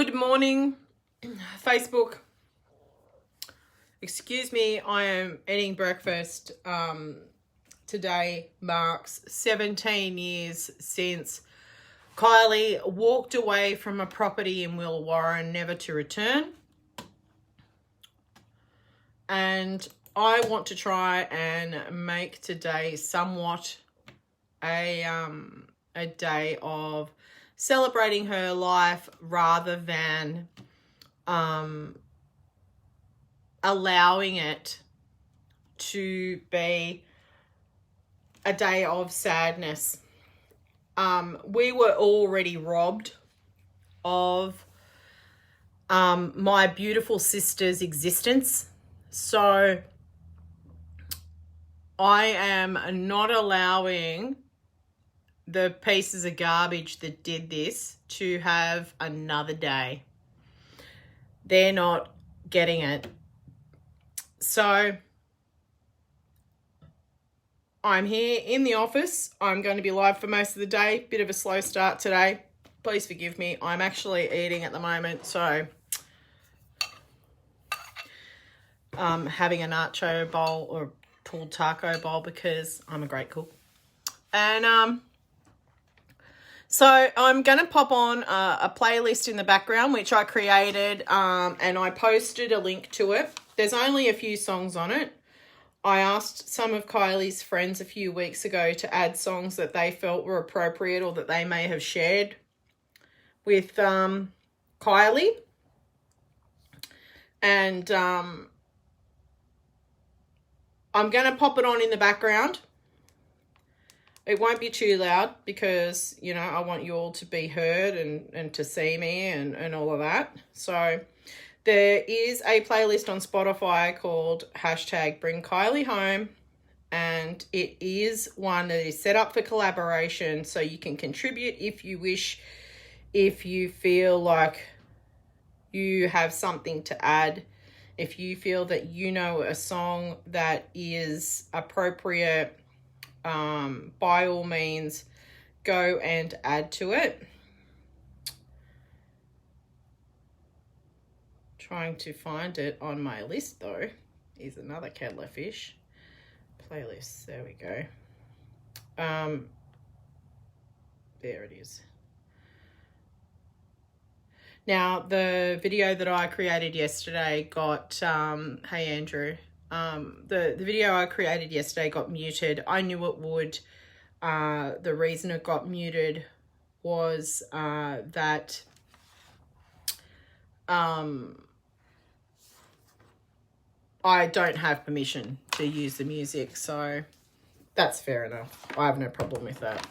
Good morning, Facebook. Excuse me, I am eating breakfast. Today marks 17 years since Kylee walked away from a property in Warren, never to return. And I want to try and make today somewhat a day of celebrating her life rather than allowing it to be a day of sadness. We were already robbed of my beautiful sister's existence. So I am not allowing the pieces of garbage that did this to have another day. They're not getting it. So I'm here in the office. I'm going to be live for most of the day. Bit of a slow start today. Please forgive me. I'm actually eating at the moment, so having a nacho bowl or pulled taco bowl because I'm a great cook. And so I'm going to pop on a playlist in the background, which I created, and I posted a link to it. There's only a few songs on it. I asked some of Kylie's friends a few weeks ago to add songs that they felt were appropriate or that they may have shared with Kylee. And I'm going to pop it on in the background. It won't be too loud because, you know, I want you all to be heard and to see me and all of that. So there is a playlist on Spotify called #BringKylieHome, and it is one that is set up for collaboration, so you can contribute if you wish, if you feel like you have something to add, if you feel that you know a song that is appropriate, by all means, go and add to it. Trying to find it on my list, though, is another kettle of fish. Playlist, there we go. There it is. Now, the video that I created yesterday got, hey Andrew, the video I created yesterday got muted. I knew it would. The reason it got muted was that I don't have permission to use the music, so that's fair enough. I have no problem with that.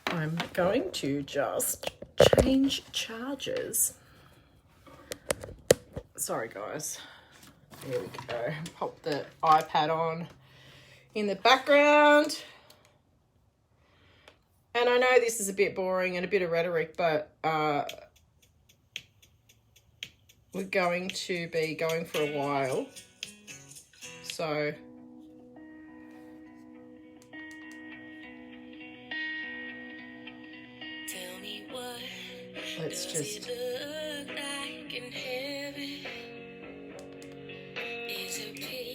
I'm going to just change chargers. Sorry, guys. There we go. Pop the iPad on in the background. And I know this is a bit boring and a bit of rhetoric, but we're going to be going for a while. So let's just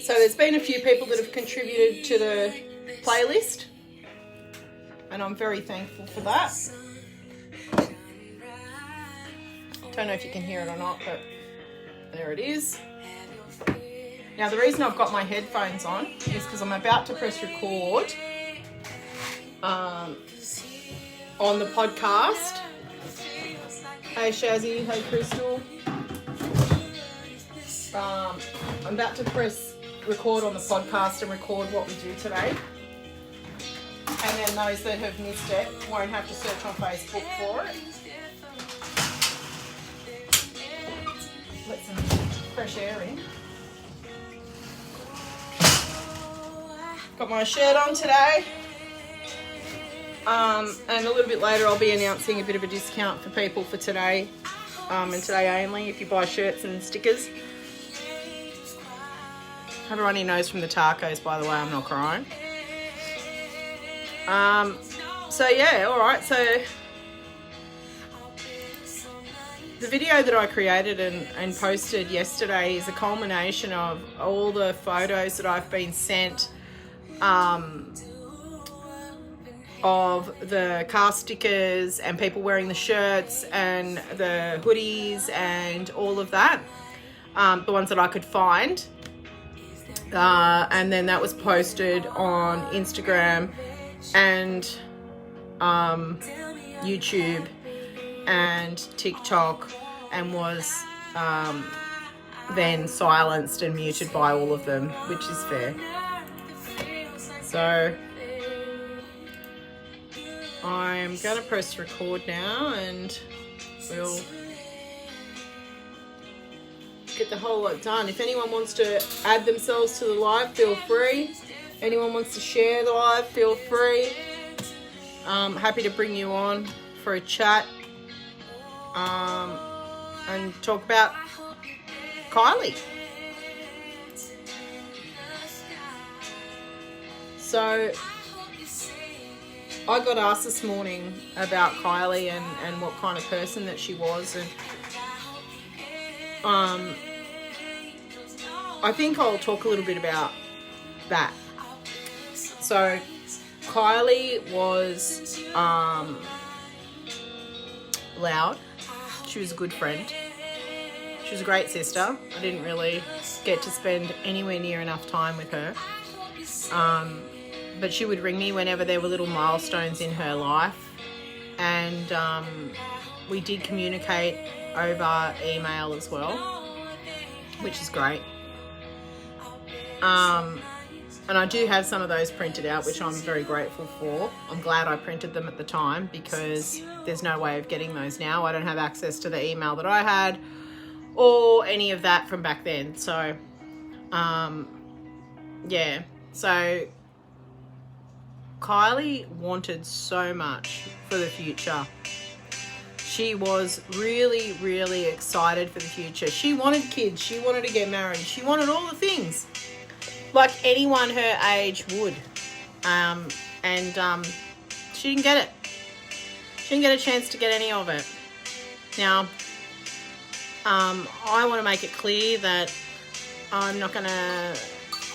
so there's been a few people that have contributed to the playlist, and I'm very thankful for that. Don't know if you can hear it or not, but there it is. Now, the reason I've got my headphones on is because I'm about to press record on the podcast. Hey Shazzy, hey Crystal. I'm about to press record on the podcast and record what we do today. And then those that have missed it won't have to search on Facebook for it. Let some fresh air in. Got my shirt on today. And a little bit later I'll be announcing a bit of a discount for people for today. And today only, if you buy shirts and stickers. Have a runny nose from the tacos, by the way, I'm not crying. So yeah, alright, so the video that I created and posted yesterday is a culmination of all the photos that I've been sent of the car stickers and people wearing the shirts and the hoodies and all of that, the ones that I could find. And then that was posted on Instagram and YouTube and TikTok, and was then silenced and muted by all of them, which is fair. So I'm going to press record now and we'll get the whole lot done. If anyone wants to add themselves to the live, feel free. Anyone wants to share the live, feel free. Happy to bring you on for a chat and talk about Kylee. So I got asked this morning about Kylee and what kind of person that she was, and I think I'll talk a little bit about that. So Kylee was loud. She was a good friend. She was a great sister. I didn't really get to spend anywhere near enough time with her. But she would ring me whenever there were little milestones in her life. And we did communicate over email as well, which is great. And I do have some of those printed out, which I'm very grateful for. I'm glad I printed them at the time because there's no way of getting those now. I don't have access to the email that I had or any of that from back then. So, yeah. So Kylee wanted so much for the future. She was really, really excited for the future. She wanted kids. She wanted to get married. She wanted all the things like anyone her age would. And she didn't get it. She didn't get a chance to get any of it. Now, I want to make it clear that I'm not going to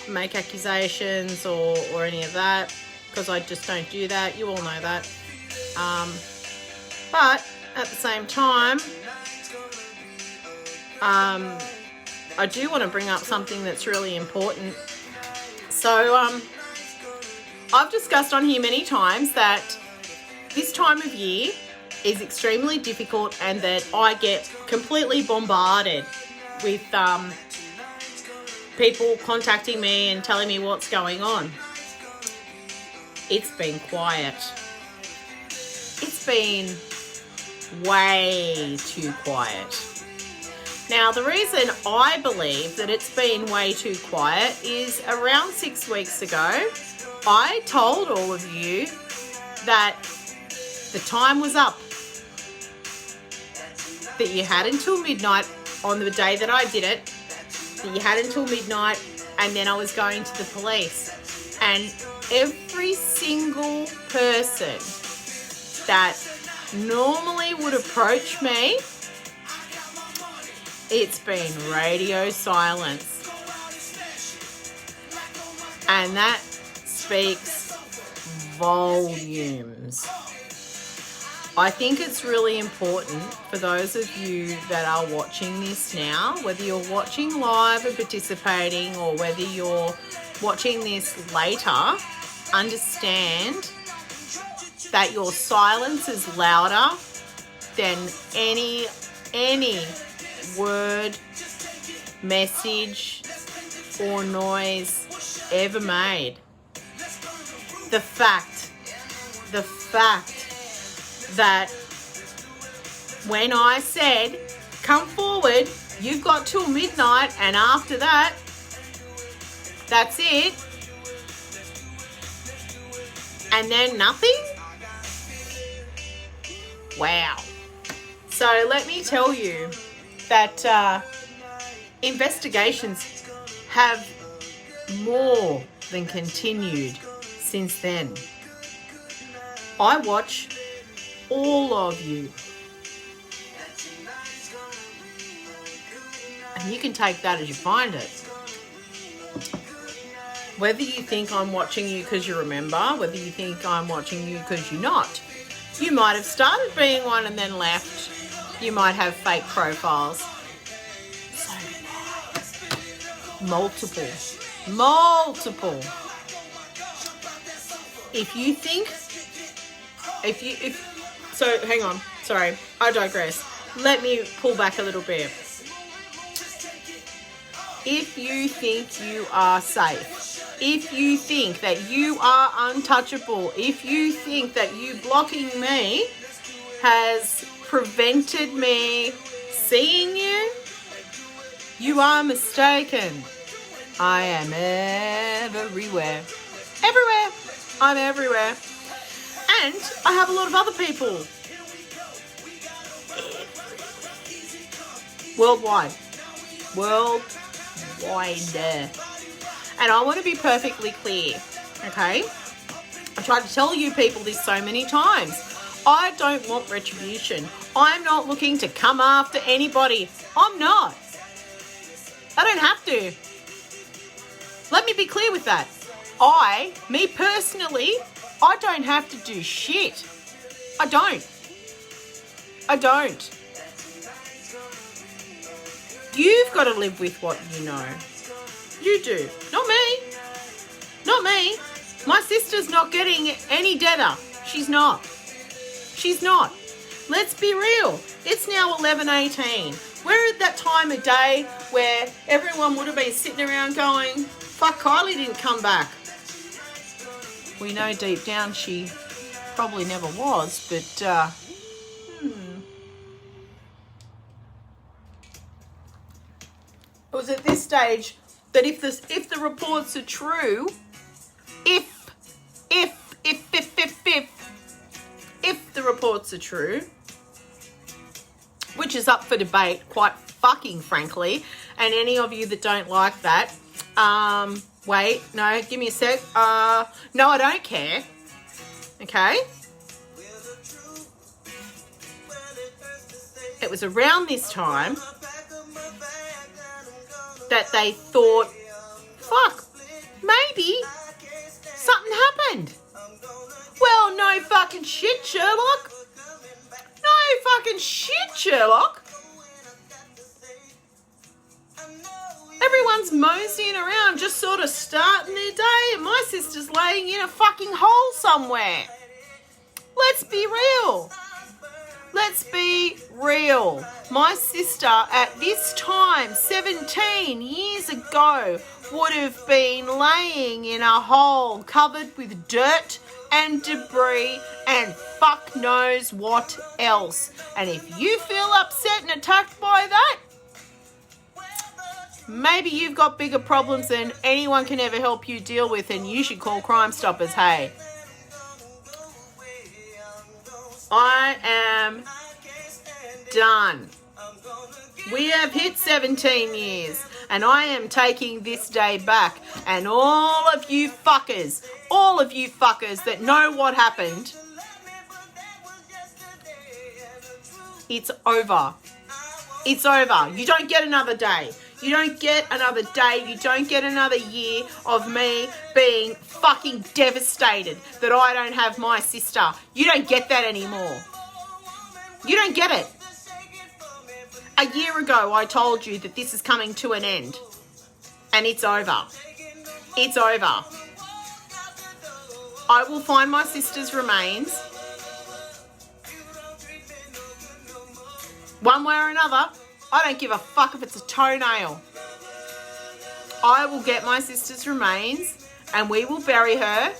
make accusations or any of that, because I just don't do that. You all know that. But at the same time, I do want to bring up something that's really important. So I've discussed on here many times that this time of year is extremely difficult and that I get completely bombarded with people contacting me and telling me what's going on. It's been quiet. It's been way too quiet. Now, the reason I believe that it's been way too quiet is around 6 weeks ago, I told all of you that the time was up, that you had until midnight on the day that I did it, that you had until midnight, and then I was going to the police. And every single person that normally would approach me, it's been radio silence. And that speaks volumes. I think it's really important for those of you that are watching this now, whether you're watching live and participating or whether you're watching this later, understand that your silence is louder than any word, message, or noise ever made. The fact that when I said, come forward, you've got till midnight, and after that, that's it, and then nothing? Wow. So let me tell you that investigations have more than continued since then. I watch all of you. And you can take that as you find it. Whether you think I'm watching you because you remember, whether you think I'm watching you because you're not. You might have started being one and then left. You might have fake profiles. So multiple. So hang on, sorry, I digress. Let me pull back a little bit. If you think you are safe, if you think that you are untouchable, if you think that you blocking me has prevented me seeing you, you are mistaken. I am everywhere. Everywhere. I'm everywhere. And I have a lot of other people. Worldwide. And I want to be perfectly clear, okay? I tried to tell you people this so many times. I don't want retribution. I'm not looking to come after anybody. I'm not. I don't have to. Let me be clear with that. Me personally, I don't have to do shit. I don't. You've got to live with what you know. You do. Not me. My sister's not getting any deader. She's not. Let's be real. It's now 11:18. We're at that time of day where everyone would have been sitting around going, fuck, Kylee didn't come back. We know deep down she probably never was, but it was at this stage that if the reports are true, if the reports are true, which is up for debate, quite fucking frankly, and any of you that don't like that, wait, no, give me a sec. No, I don't care. Okay? It was around this time that they thought, fuck, maybe something happened. Well, no fucking shit, Sherlock. No fucking shit, Sherlock. Everyone's moseying around, just sort of starting their day, and my sister's laying in a fucking hole somewhere. Let's be real. My sister at this time, 17 years ago, would have been laying in a hole covered with dirt and debris and fuck knows what else. And if you feel upset and attacked by that, maybe you've got bigger problems than anyone can ever help you deal with, and you should call Crime Stoppers, hey. I am done. We have hit 17 years, and I am taking this day back. And all of you fuckers that know what happened, it's over. It's over. You don't get another day. You don't get another day. You don't get another year of me being fucking devastated that I don't have my sister. You don't get that anymore. You don't get it. A year ago, I told you that this is coming to an end. And it's over. It's over. I will find my sister's remains. One way or another. I don't give a fuck if it's a toenail. I will get my sister's remains and we will bury her.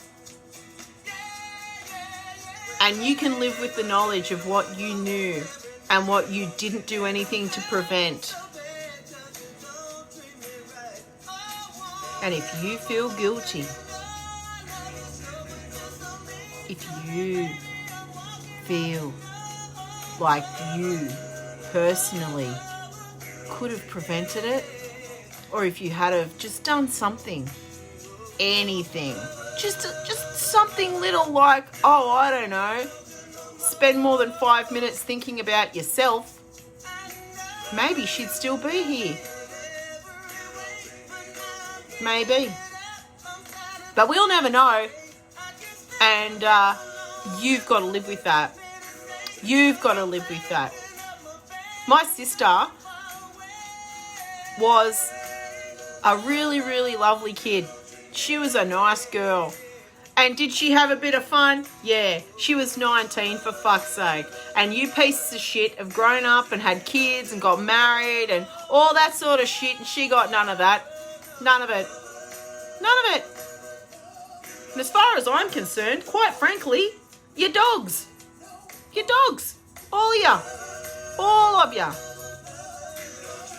And you can live with the knowledge of what you knew and what you didn't do anything to prevent. And if you feel guilty, if you feel like you personally could have prevented it, or if you had have just done something, anything, just something little like, oh, I don't know, spend more than 5 minutes thinking about yourself, maybe she'd still be here. Maybe. But we'll never know. And you've got to live with that. You've got to live with that. My sister was a really, really lovely kid. She was a nice girl. And did she have a bit of fun? Yeah. She was 19, for fuck's sake. And you pieces of shit have grown up and had kids and got married and all that sort of shit. And she got none of that. None of it. None of it. And as far as I'm concerned, quite frankly, you're dogs. You're dogs. All of you. All of you.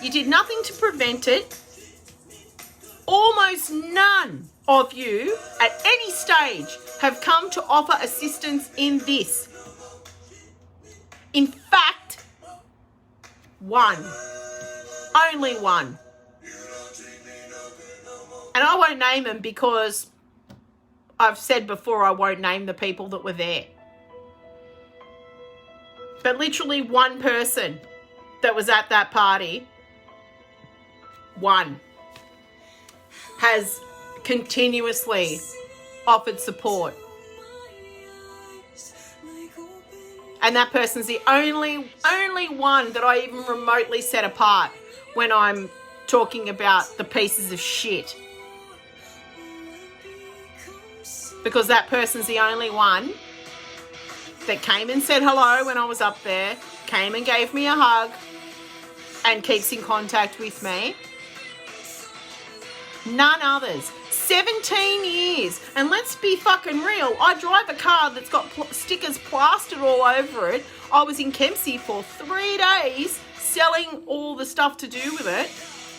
You did nothing to prevent it. Almost none of you at any stage have come to offer assistance in this. In fact, one. Only one. And I won't name them because I've said before I won't name the people that were there. But literally one person that was at that party, one, has continuously offered support. And that person's the only one that I even remotely set apart when I'm talking about the pieces of shit. Because that person's the only one that came and said hello when I was up there, came and gave me a hug, and keeps in contact with me. None others. 17 years. And let's be fucking real. I drive a car that's got stickers plastered all over it. I was in Kempsey for 3 days selling all the stuff to do with it.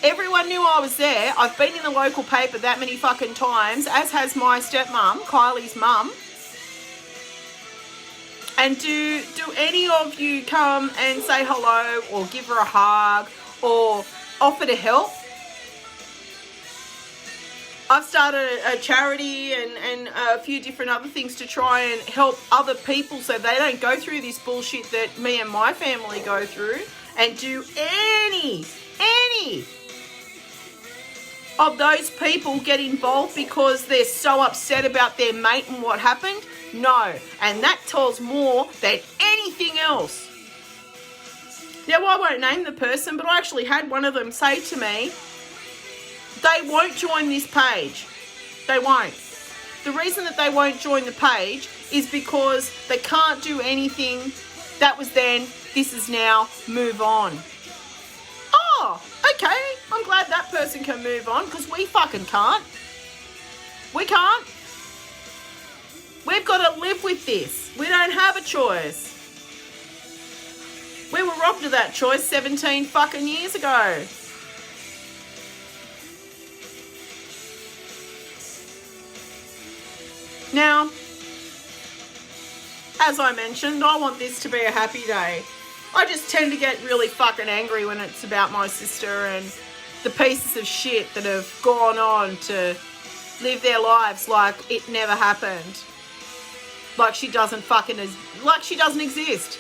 Everyone knew I was there. I've been in the local paper that many fucking times, as has my stepmom, Kylie's mum. And do any of you come and say hello or give her a hug or offer to help? I've started a charity and a few different other things to try and help other people so they don't go through this bullshit that me and my family go through. And do any of those people get involved because they're so upset about their mate and what happened? No. And that tells more than anything else. Now, I won't name the person, but I actually had one of them say to me, they won't join this page. They won't. The reason that they won't join the page is because they can't do anything. That was then, this is now, move on. Oh, okay. I'm glad that person can move on because we fucking can't. We can't. We've got to live with this. We don't have a choice. We were robbed of that choice 17 fucking years ago. Now, as I mentioned, I want this to be a happy day. I just tend to get really fucking angry when it's about my sister and the pieces of shit that have gone on to live their lives like it never happened. Like she doesn't exist.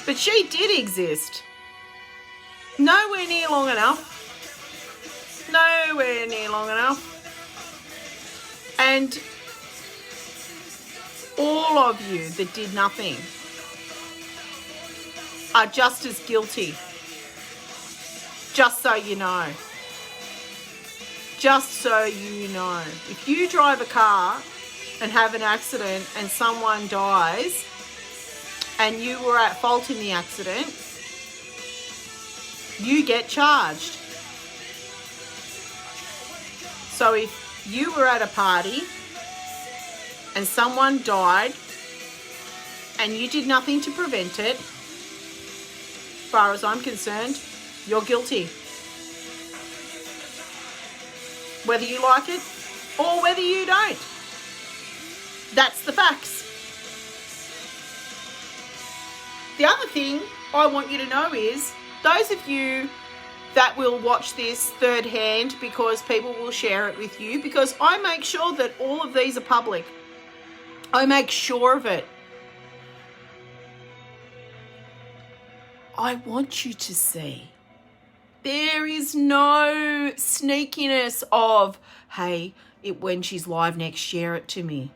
But she did exist. Nowhere near long enough. Nowhere near long enough. And all of you that did nothing are just as guilty. Just so you know. Just so you know. If you drive a car and have an accident and someone dies and you were at fault in the accident, you get charged. So if you were at a party and someone died and you did nothing to prevent it, as far as I'm concerned, you're guilty. Whether you like it or whether you don't. That's the facts. The other thing I want you to know is, those of you that will watch this third hand, because people will share it with you, because I make sure that all of these are public. I make sure of it. I want you to see There is no sneakiness of, hey, when she's live next, share it to me.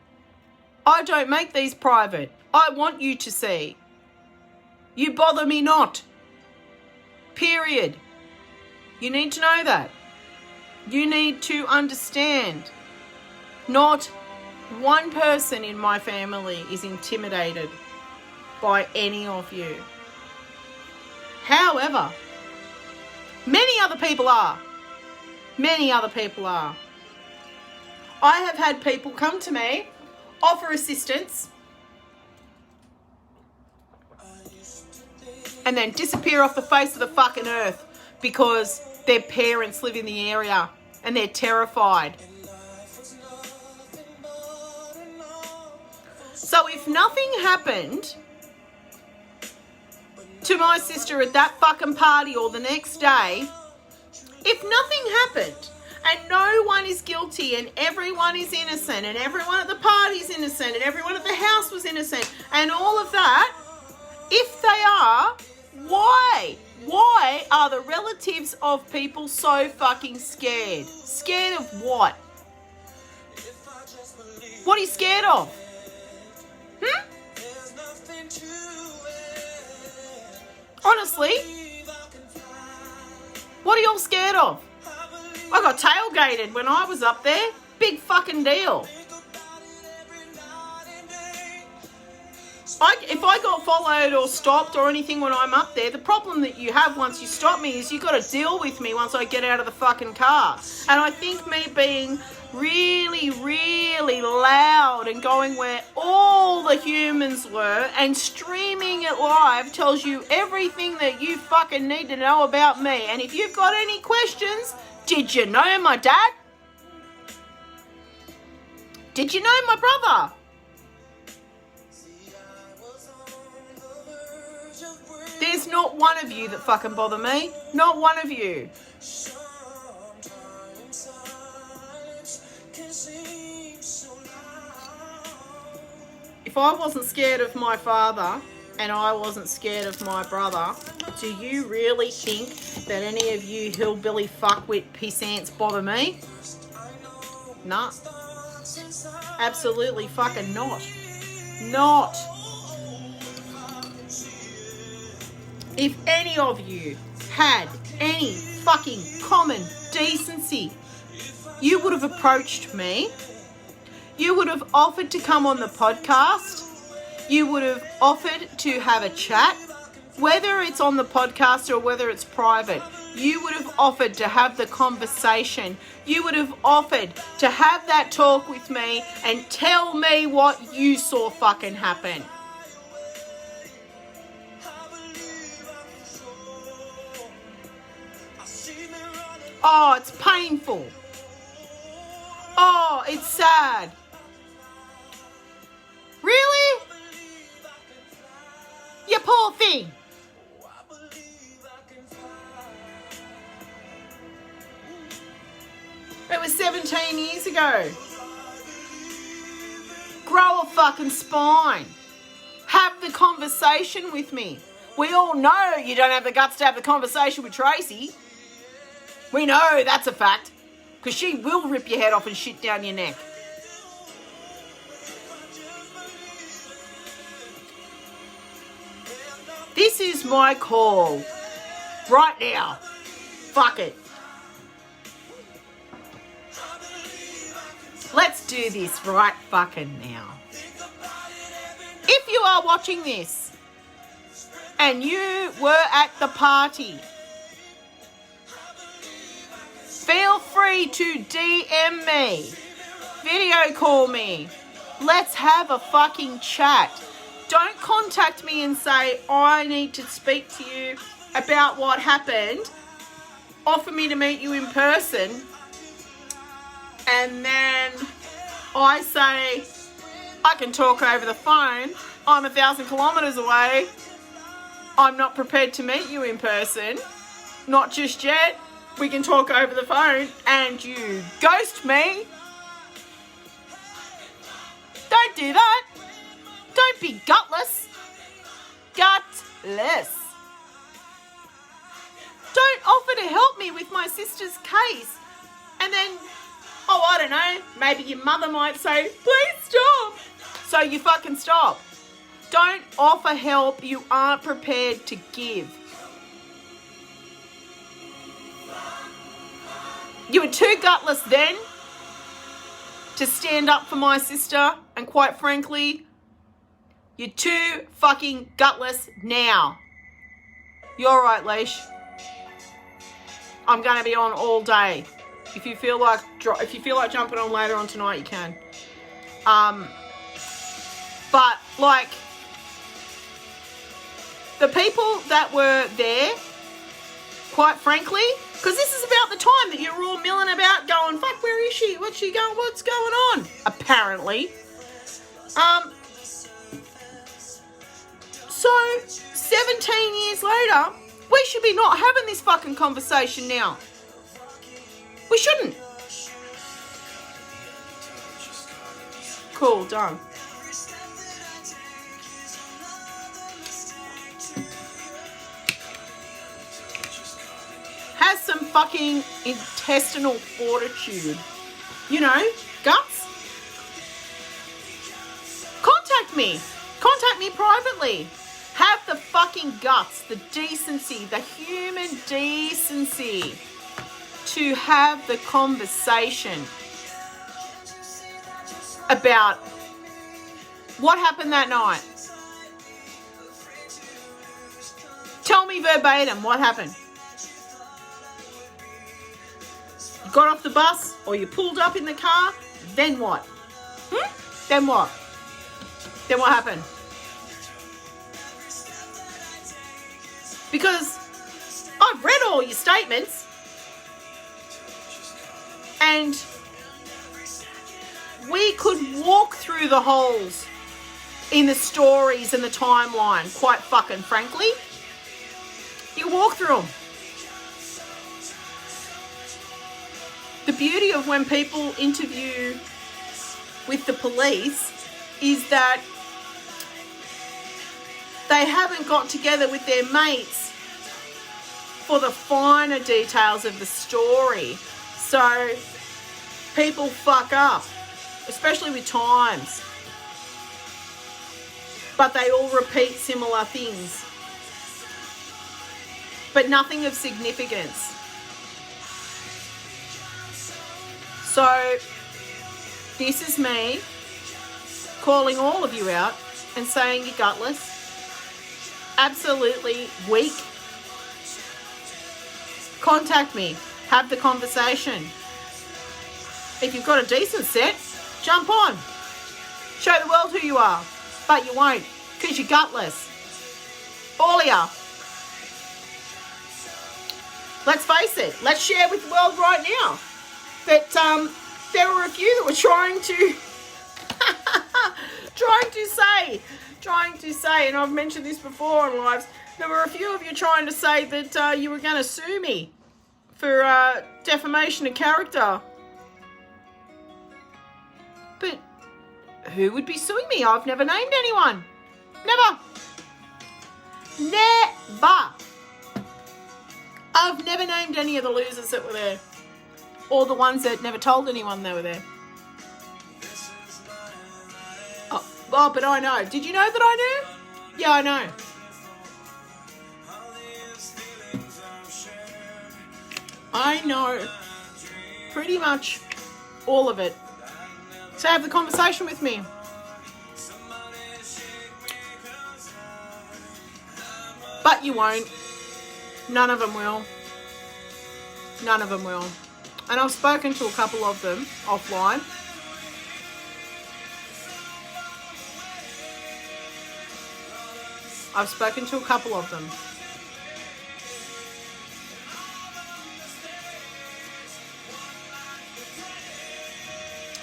I don't make these private. I want you to see. You bother me not. Period. You need to know that. You need to understand. Not one person in my family is intimidated by any of you. However, many other people are. Many other people are. I have had people come to me, offer assistance, and then disappear off the face of the fucking earth because their parents live in the area and they're terrified. So if nothing happened to my sister at that fucking party or the next day, if nothing happened and no one is guilty and everyone is innocent and everyone at the party is innocent and everyone at the house was innocent and all of that, if they are, why? Why are the relatives of people so fucking scared? Scared of what? What are you scared of? Honestly, what are y'all scared of? I got tailgated when I was up there. Big fucking deal. If I got followed or stopped or anything when I'm up there, the problem that you have once you stop me is you got to deal with me once I get out of the fucking car. And I think me being really, really loud and going where all the humans were and streaming it live tells you everything that you fucking need to know about me. And if you've got any questions, did you know my dad? Did you know my brother? There's not one of you that fucking bother me. Not one of you. If I wasn't scared of my father and I wasn't scared of my brother, do you really think that any of you hillbilly fuckwit pissants bother me? Nah. Absolutely fucking not. Not. If any of you had any fucking common decency, you would have approached me. You would have offered to come on the podcast. You would have offered to have a chat, whether it's on the podcast or whether it's private. You would have offered to have the conversation. You would have offered to have that talk with me and tell me what you saw fucking happen. Oh, it's painful. Oh, it's sad. Really? You poor thing. It was 17 years ago. Grow a fucking spine. Have the conversation with me. We all know you don't have the guts to have the conversation with Tracy. We know that's a fact. Because she will rip your head off and shit down your neck. This is my call. Right now. Fuck it. Let's do this right fucking now. If you are watching this and you were at the party, feel free to DM me, video call me. Let's have a fucking chat. Don't contact me and say, I need to speak to you about what happened. Offer me to meet you in person. And then I say, I can talk over the phone. I'm 1,000 kilometers away. I'm not prepared to meet you in person. Not just yet. We can talk over the phone and you ghost me. Don't do that. Don't be gutless. Gutless. Don't offer to help me with my sister's case. And then, oh, I don't know, maybe your mother might say, please stop. So you fucking stop. Don't offer help you aren't prepared to give. You were too gutless then to stand up for my sister, and quite frankly, you're too fucking gutless now. You're right, Leash. I'm going to be on all day. If you feel like jumping on later on tonight, you can. But like the people that were there, quite frankly, because this is about the time that you're all milling about going, fuck, where is she? What's she going? What's going on? Apparently. So 17 years later, we should be not having this fucking conversation now. We shouldn't. Cool, done. Has some fucking intestinal fortitude. You know, guts. Contact me. Contact me privately. Have the fucking guts, the decency, the human decency to have the conversation about what happened that night. Tell me verbatim what happened. You got off the bus or you pulled up in the car, then what? Then what? Then what happened? Because I've read all your statements and we could walk through the holes in the stories and the timeline, quite fucking frankly. You walk through them. The beauty of when people interview with the police is that they haven't got together with their mates for the finer details of the story. So people fuck up, especially with times. But they all repeat similar things. But nothing of significance. So this is me calling all of you out and saying you're gutless. Absolutely weak. Contact me. Have the conversation. If you've got a decent set, jump on. Show the world who you are. But you won't, because you're gutless. All of ya. Let's face it. Let's share with the world right now that there were a few that were trying to say, and I've mentioned this before on lives, there were a few of you trying to say that you were going to sue me for defamation of character. But who would be suing me? I've never named anyone. Never. I've never named any of the losers that were there. Or the ones that never told anyone they were there. Oh, but I know. Did you know that I knew? Yeah, I know. I know pretty much all of it. So have the conversation with me. But you won't. None of them will. None of them will. And I've spoken to a couple of them offline. I've spoken to a couple of them.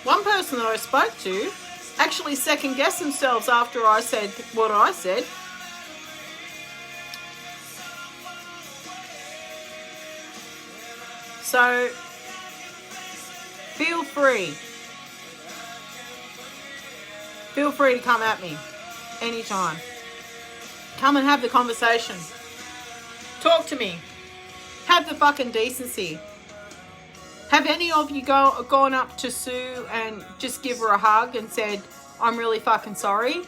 One person that I spoke to actually second-guessed themselves after I said what I said. So, feel free. Feel free to come at me anytime. Come and have the conversation. Talk to me. Have the fucking decency. Have any of you gone up to Sue and just give her a hug and said, I'm really fucking sorry?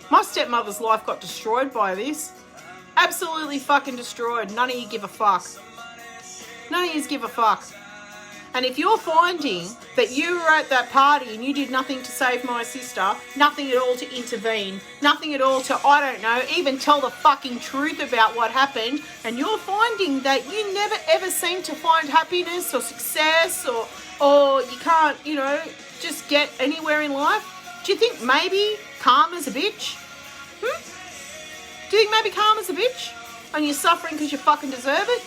My stepmother's life got destroyed by this. Absolutely fucking destroyed. None of you give a fuck. None of you give a fuck. And if you're finding that you were at that party and you did nothing to save my sister, nothing at all to intervene, nothing at all to, I don't know, even tell the fucking truth about what happened, and you're finding that you never ever seem to find happiness or success or you can't, you know, just get anywhere in life, do you think maybe karma's a bitch? Do you think maybe karma's a bitch? And you're suffering because you fucking deserve it?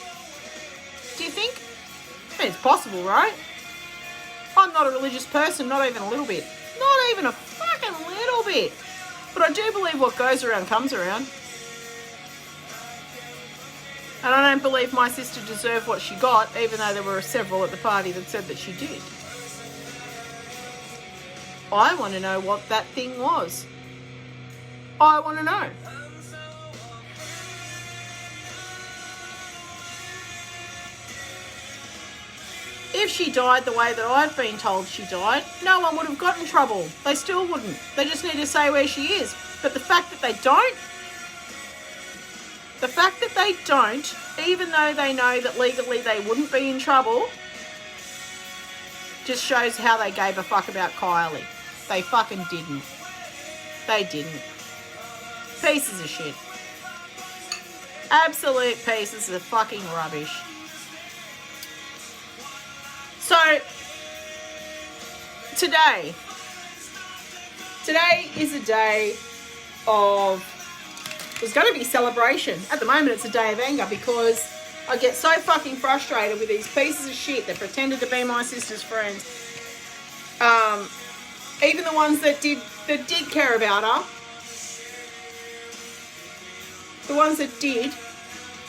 Do you think? I mean, it's possible, right? I'm not a religious person, not even a little bit. Not even a fucking little bit. But I do believe what goes around comes around. And I don't believe my sister deserved what she got, even though there were several at the party that said that she did. I want to know what that thing was. I want to know. If she died the way that I've been told she died, no one would have got in trouble. They still wouldn't. They just need to say where she is. But the fact that they don't, even though they know that legally they wouldn't be in trouble, just shows how they gave a fuck about Kylee. They fucking didn't. They didn't. Pieces of shit. Absolute pieces of fucking rubbish. So, today is a day of, there's going to be celebration. At the moment, it's a day of anger because I get so fucking frustrated with these pieces of shit that pretended to be my sister's friends. Even the ones that did care about her. The ones that did,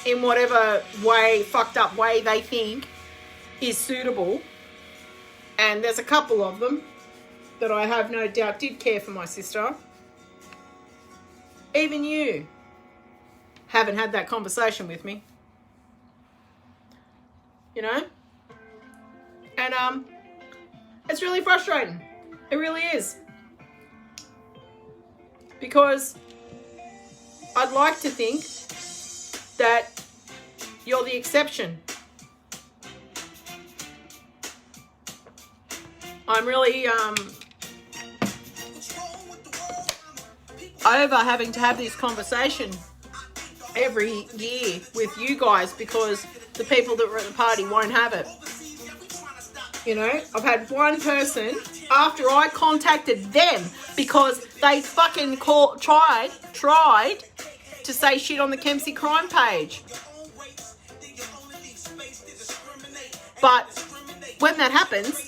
in whatever way, fucked up way they think is suitable, and there's a couple of them that I have no doubt did care for my sister. Even you haven't had that conversation with me, you know, and it's really frustrating. It really is, because I'd like to think that you're the exception. I'm really over having to have this conversation every year with you guys because the people that were at the party won't have it. You know, I've had one person, after I contacted them because they fucking tried to say shit on the Kempsey crime page. But when that happens,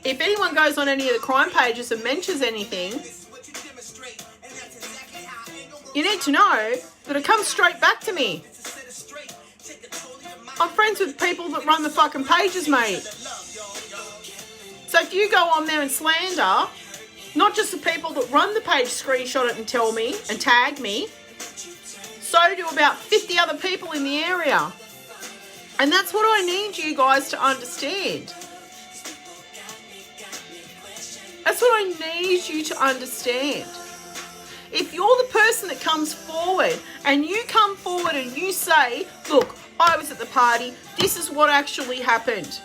if anyone goes on any of the crime pages and mentions anything, you need to know that it comes straight back to me. I'm friends with people that run the fucking pages, mate. So if you go on there and slander, not just the people that run the page screenshot it and tell me and tag me, so do about 50 other people in the area. And that's what I need you guys to understand. That's what I need you to understand. If you're the person that comes forward and you come forward and you say, look, I was at the party, this is what actually happened.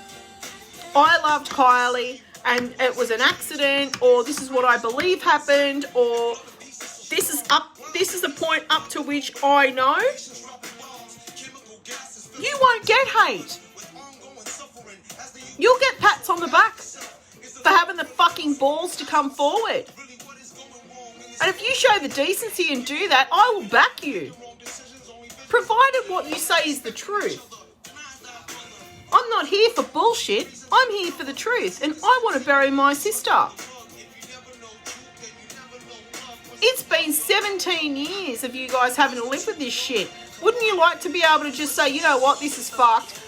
I loved Kylee and it was an accident, or this is what I believe happened, or this is the point up to which I know, you won't get hate. You'll get pats on the back for having the fucking balls to come forward. And if you show the decency and do that, I will back you. Provided what you say is the truth. I'm not here for bullshit. I'm here for the truth. And I want to bury my sister. It's been 17 years of you guys having to live with this shit. Wouldn't you like to be able to just say, you know what, this is fucked.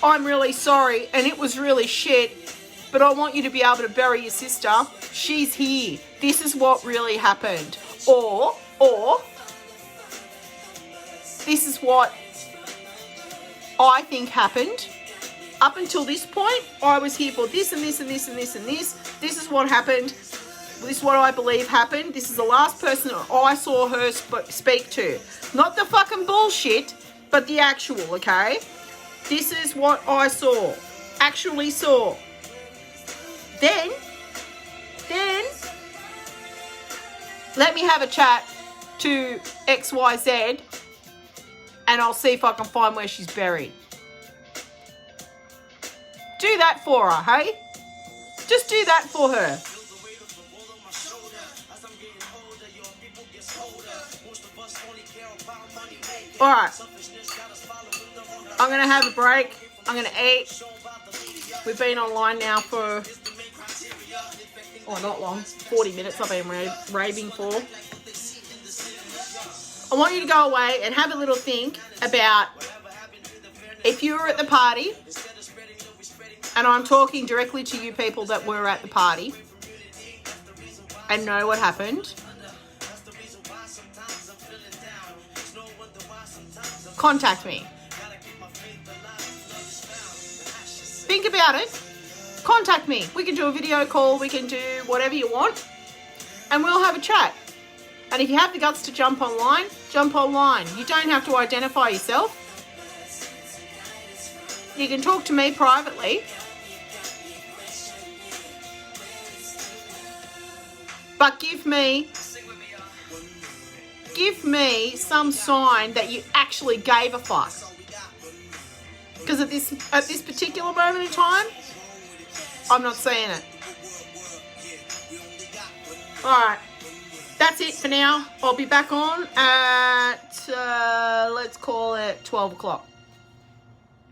I'm really sorry and it was really shit. But I want you to be able to bury your sister. She's here. This is what really happened. Or this is what I think happened. Up until this point, I was here for this and this and this and this and this. This is what happened. This is what I believe happened. This is the last person I saw her speak to. Not the fucking bullshit, but the actual, okay? This is what I saw. Actually saw. Then, let me have a chat to XYZ and I'll see if I can find where she's buried. Do that for her, hey? Just do that for her. Alright. I'm going to have a break. I'm going to eat. We've been online now for, oh, not long, 40 minutes I've been raving for. I want you to go away and have a little think about if you were at the party, and I'm talking directly to you people that were at the party and know what happened. Contact me. Think about it. Contact me. We can do a video call. We can do whatever you want. And we'll have a chat. And if you have the guts to jump online, jump online. You don't have to identify yourself. You can talk to me privately. But give me some sign that you actually gave a fuck. Because at this particular moment in time, I'm not seeing it. Alright. That's it for now. I'll be back on at, let's call it 12 o'clock.